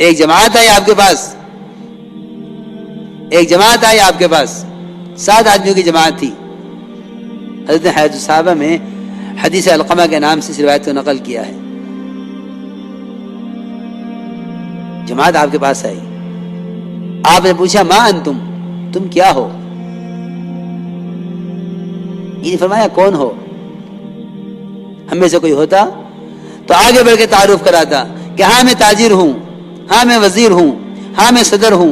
ایک جماعت آئی آپ کے پاس، ایک جماعت آئی آپ کے پاس، 7 آدمیوں کی جماعت تھی. حضرت حیات الصحابہ میں حدیث علقمہ کے نام سے اس روایت کو نقل کیا ہے. جماعت آپ کے پاس آئی، آپ نے پوچھا ما انتم، تم کیا ہو؟ یہ فرمایا کون ہو؟ ہم میں سے کوئی ہوتا تو آگے بڑھ کے تعارف کراتا کہ ہاں میں تاجر ہوں، ہاں میں وزیر ہوں، ہاں میں صدر ہوں،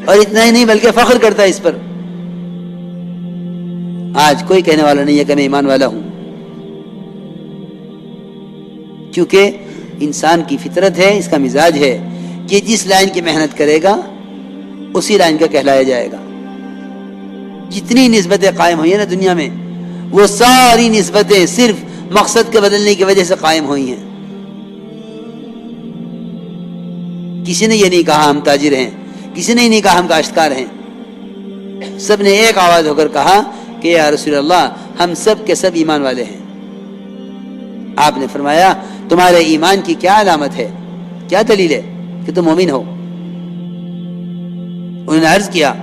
اور اتنا ہی نہیں بلکہ فخر کرتا اس پر. آج کوئی کہنے والا نہیں ہے کہ میں ایمان والا ہوں، کیونکہ انسان کی فطرت ہے، اس کا مزاج ہے کہ جس لائن کی محنت کرے گا اسی لائن کا کہلایا جائے گا. جتنی نسبتیں قائم ہوئی ہیں نا دنیا میں، وہ ساری نسبتیں صرف مقصد کے بدلنے کی وجہ سے قائم ہوئی ہیں. کسی نے یہ نہیں کہا ہم تاجر ہیں، کسی نے یہ نہیں کہا ہم کاشتکار ہیں. سب نے ایک آواز ہو کر کہا کہ یا رسول اللہ ہم سب کے سب ایمان والے ہیں. آپ نے فرمایا تمہارے ایمان کی کیا علامت ہے، کیا دلیل ہے کہ تم مومن ہو؟ انہوں نے عرض کیا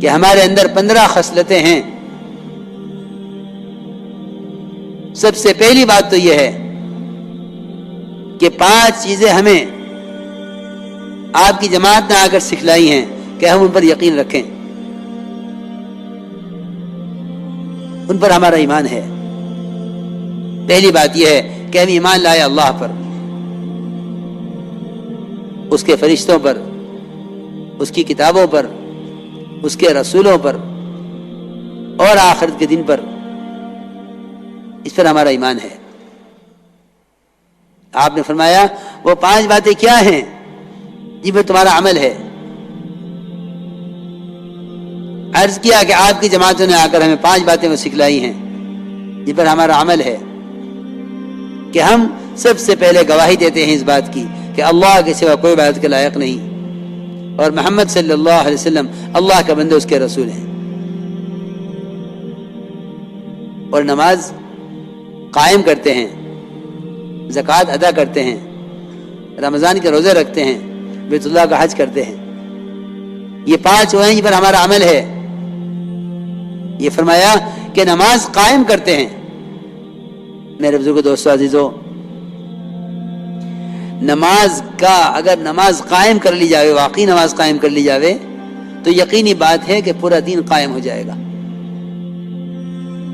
کہ ہمارے اندر 15 خصلتیں ہیں. سب سے پہلی بات تو یہ ہے کہ 5 چیزیں ہمیں آپ کی جماعت نے آ کر سکھلائی ہیں کہ ہم ان پر یقین رکھیں، ان پر ہمارا ایمان ہے. پہلی بات یہ ہے کہ ہم ایمان لائے اللہ پر، اس کے فرشتوں پر، اس کی کتابوں پر، اس کے رسولوں پر، اور آخرت کے دن پر. اس پر ہمارا ایمان ہے. آپ نے فرمایا وہ 5 باتیں کیا ہیں جن پر تمہارا عمل ہے؟ عرض کیا کہ آپ کی جماعتوں نے آ کر ہمیں 5 باتیں وہ سکھلائی ہیں جن پر ہمارا عمل ہے کہ ہم سب سے پہلے گواہی دیتے ہیں اس بات کی کہ اللہ کے سوا کوئی عبادت کے لائق نہیں، اور محمد صلی اللہ علیہ وسلم اللہ کا بندے، اس کے رسول ہیں. اور نماز قائم کرتے ہیں، زکوٰۃ ادا کرتے ہیں، رمضان کے روزے رکھتے ہیں، بیت اللہ کا حج کرتے ہیں. یہ 5 وہ ہیں جن پر ہمارا عمل ہے. یہ فرمایا کہ نماز قائم کرتے ہیں. میرے بزرگوں، دوستو، عزیزو، نماز کا اگر نماز قائم کر لی جائے، واقعی نماز قائم کر لی جائے، تو یقینی بات ہے کہ پورا دین قائم ہو جائے گا.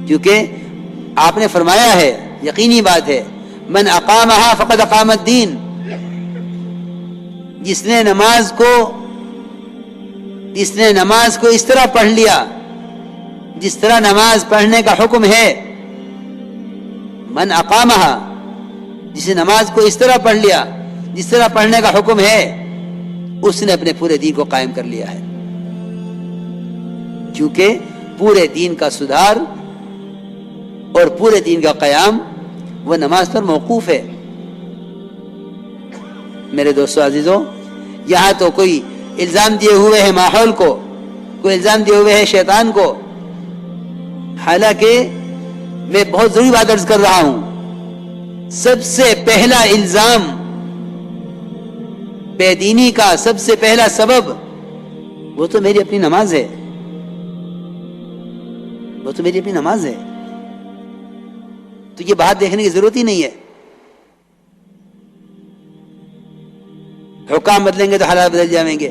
کیونکہ آپ نے فرمایا ہے، یقینی بات ہے، من اقامہا فقد اقام الدین. جس نے نماز کو اس طرح پڑھ لیا جس طرح نماز پڑھنے کا حکم ہے، من اقامہا، جس نے نماز کو اس طرح پڑھ لیا جس طرح پڑھنے کا حکم ہے، اس نے اپنے پورے دین کو قائم کر لیا ہے. کیونکہ پورے دین کا سدھار اور پورے دین کا قیام وہ نماز پر موقوف ہے. میرے دوستو عزیزو، یہاں تو کوئی الزام دیے ہوئے ہے ماحول کو، کوئی الزام دیے ہوئے ہے شیطان کو. حالانکہ میں بہت ضروری بات عرض کر رہا ہوں، سب سے پہلا الزام بے دینی کا، سب سے پہلا سبب وہ تو میری اپنی نماز ہے، وہ تو میری اپنی نماز ہے. تو یہ بات دیکھنے کی ضرورت ہی نہیں ہے. حکام بدلیں گے تو حالات بدل جائیں گے،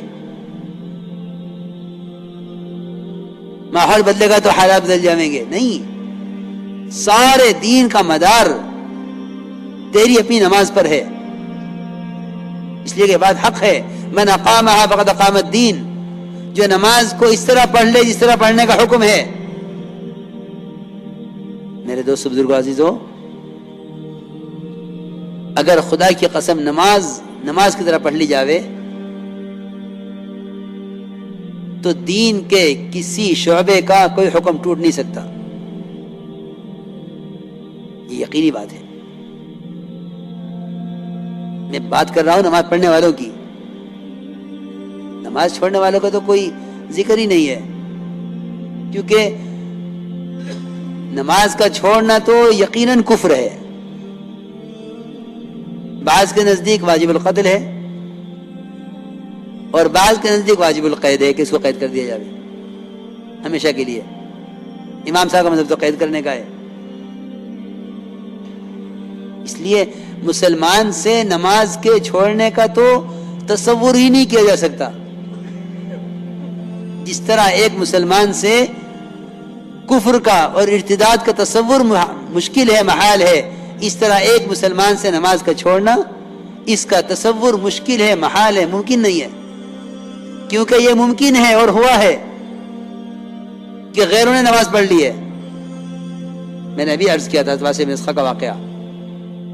ماحول بدلے گا تو حالات بدل جائیں گے. نہیں، سارے دین کا مدار تیری اپنی نماز پر ہے. اس لیے کہ بات حق ہے، من اقامہا فقد اقام الدین. جو نماز کو اس طرح پڑھ لے جس طرح پڑھنے کا حکم ہے. میرے دوستو، بزرگوں، عزیزو، اگر خدا کی قسم نماز کی طرح پڑھ لی جاوے تو دین کے کسی شعبے کا کوئی حکم ٹوٹ نہیں سکتا. یہ یقینی بات ہے. میں بات کر رہا ہوں نماز پڑھنے والوں کی، نماز چھوڑنے والوں کا تو کوئی ذکر ہی نہیں ہے. کیونکہ نماز کا چھوڑنا تو یقیناً کفر ہے. بعض کے نزدیک واجب القتل ہے اور بعض کے نزدیک واجب القید ہے کہ اس کو قید کر دیا جائے ہمیشہ کے لیے. امام صاحب کا مطلب تو قید کرنے کا ہے. اس لیے مسلمان سے نماز کے چھوڑنے کا تو تصور ہی نہیں کیا جا سکتا. جس طرح ایک مسلمان سے کفر کا اور ارتداد کا تصور مشکل ہے، محال ہے، اس طرح ایک مسلمان سے نماز کا چھوڑنا اس کا تصور مشکل ہے، محال ہے، ممکن نہیں ہے. کیونکہ یہ ممکن ہے اور ہوا ہے کہ غیروں نے نماز پڑھ لی ہے. میں نے ابھی عرض کیا تھا واسع مسخہ کا واقعہ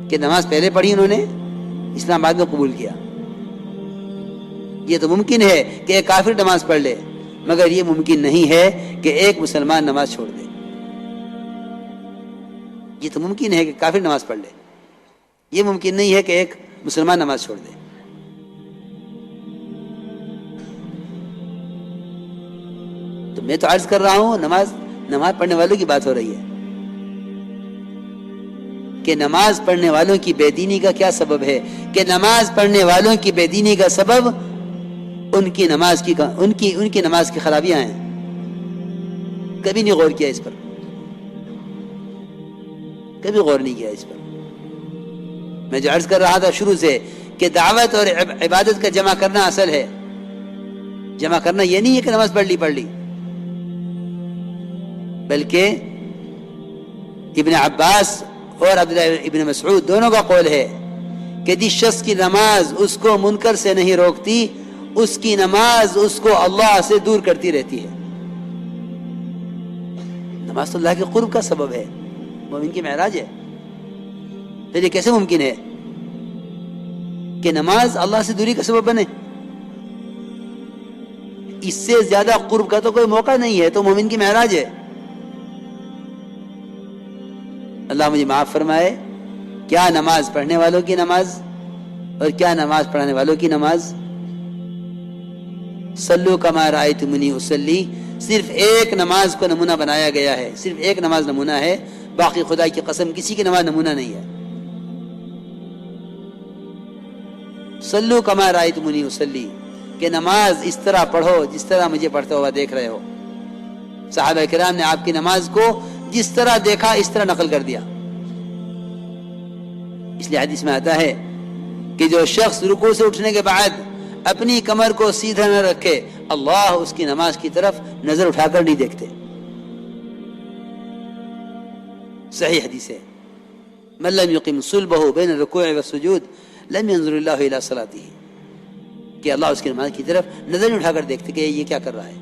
کہ نماز پہلے پڑھی انہوں نے، اسلام بعد میں قبول کیا. یہ تو ممکن ہے کہ ایک کافر نماز پڑھ لے، مگر یہ ممکن نہیں ہے کہ ایک مسلمان نماز چھوڑ دے. یہ تو ممکن ہے کہ کافر نماز پڑھ لے، یہ ممکن نہیں ہے کہ ایک مسلمان نماز چھوڑ دے. تو میں تو عرض کر رہا ہوں نماز پڑھنے والوں کی بات ہو رہی ہے کہ نماز پڑھنے والوں کی بے دینی کا کیا سبب ہے، کہ نماز پڑھنے والوں کی بے دینی کا سبب ان کی نماز کی خرابیاں ہیں. کبھی نہیں غور کیا اس پر، کبھی غور نہیں کیا اس پر. میں جو عرض کر رہا تھا شروع سے کہ دعوت اور عبادت کا جمع کرنا اصل ہے. جمع کرنا یہ نہیں ہے کہ نماز پڑھ لی بلکہ ابن عباس اور عبداللہ ابن مسعود دونوں کا قول ہے کہ جس شخص کی نماز اس کو منکر سے نہیں روکتی اس کی نماز اس کو اللہ سے دور کرتی رہتی ہے. نماز تو اللہ کے قرب کا سبب ہے، مومن کی معراج ہے. پھر یہ کیسے ممکن ہے کہ نماز اللہ سے دوری کا سبب بنے؟ اس سے زیادہ قرب کا تو کوئی موقع نہیں ہے. تو مومن کی معراج ہے. اللہ مجھے معاف فرمائے. کیا نماز پڑھنے والوں کی نماز اور کیا نماز پڑھانے والوں کی نماز. صلو کما رأیتمونی اصلی صرف ایک نماز کو نمونہ بنایا گیا ہے، صرف ایک نماز نمونہ ہے، باقی خدا کی قسم کسی کی نماز نمونہ نہیں ہے. صلو کما رأیتمونی اصلی کہ نماز اس طرح پڑھو جس طرح مجھے پڑھتا ہوا دیکھ رہے ہو. صحابہ کرام نے آپ کی نماز کو جس طرح دیکھا اس طرح نقل کر دیا. اس لیے حدیث میں آتا ہے کہ جو شخص رکوع سے اٹھنے کے بعد اپنی کمر کو سیدھا نہ رکھے اللہ اس کی نماز کی طرف نظر اٹھا کر نہیں دیکھتے. صحیح حدیث ہے. من لم يقم صلبه بين الركوع والسجود لم ينظر الله الى صلاته کہ اللہ اس کی نماز کی طرف نظر نہیں اٹھا کر دیکھتے کہ یہ کیا کر رہا ہے.